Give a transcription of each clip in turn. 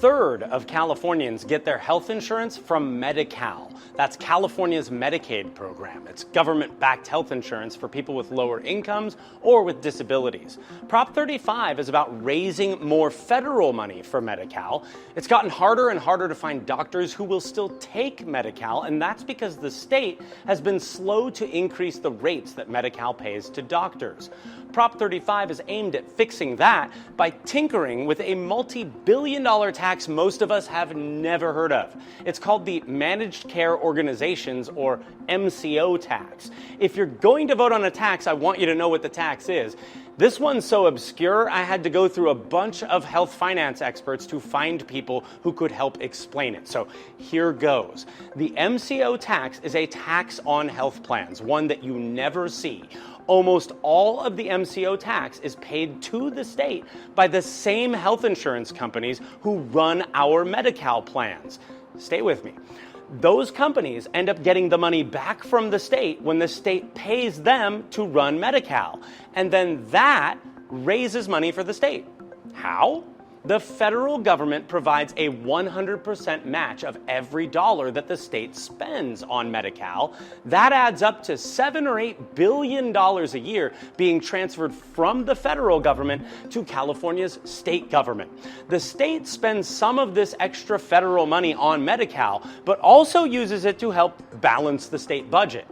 1/3 of Californians get their health insurance from Medi-Cal. That's California's Medicaid program. It's government-backed health insurance for people with lower incomes or with disabilities. Prop 35 is about raising more federal money for Medi-Cal. It's gotten harder and harder to find doctors who will still take Medi-Cal, and that's because the state has been slow to increase the rates that Medi-Cal pays to doctors. Prop 35 is aimed at fixing that by tinkering with a multi-billion-dollar tax most of us have never heard of. It's called the Managed Care Organizations, or MCO tax. If you're going to vote on a tax, I want you to know what the tax is. This one's so obscure, I had to go through a bunch of health finance experts to find people who could help explain it. So here goes. The MCO tax is a tax on health plans, one that you never see. Almost all of the MCO tax is paid to the state by the same health insurance companies who run our Medi-Cal plans. Stay with me. Those companies end up getting the money back from the state when the state pays them to run Medi-Cal. And then that raises money for the state. How? The federal government provides a 100% match of every dollar that the state spends on Medi-Cal. That adds up to $7 or $8 billion a year being transferred from the federal government to California's state government. The state spends some of this extra federal money on Medi-Cal, but also uses it to help balance the state budget.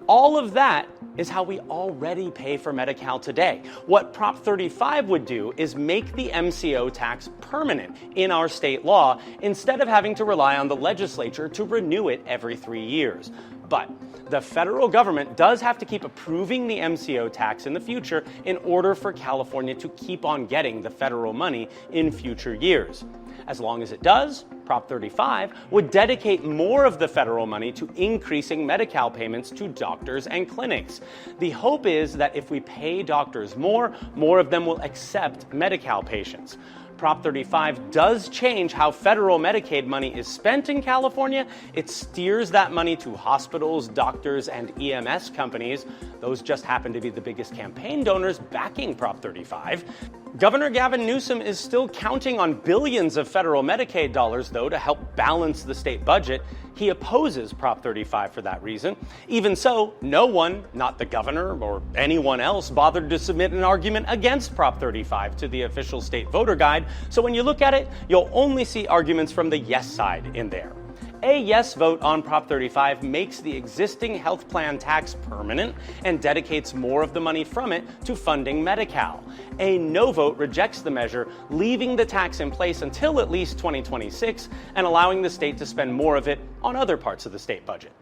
All of that is how we already pay for Medi-Cal today. What Prop 35 would do is make the MCO tax permanent in our state law instead of having to rely on the legislature to renew it every 3 years. But the federal government does have to keep approving the MCO tax in the future in order for California to keep on getting the federal money in future years. As long as it does, Prop 35 would dedicate more of the federal money to increasing Medi-Cal payments to doctors and clinics. The hope is that if we pay doctors more of them will accept Medi-Cal patients. Prop 35 does change how federal Medicaid money is spent in California. It steers that money to hospitals, doctors, and EMS companies. Those just happen to be the biggest campaign donors backing Prop 35. Governor Gavin Newsom is still counting on billions of federal Medicaid dollars, though, to help balance the state budget. He opposes Prop 35 for that reason. Even so, no one, not the governor or anyone else, bothered to submit an argument against Prop 35 to the official state voter guide. So when you look at it, you'll only see arguments from the yes side in there. A yes vote on Prop 35 makes the existing health plan tax permanent and dedicates more of the money from it to funding Medi-Cal. A no vote rejects the measure, leaving the tax in place until at least 2026 and allowing the state to spend more of it on other parts of the state budget.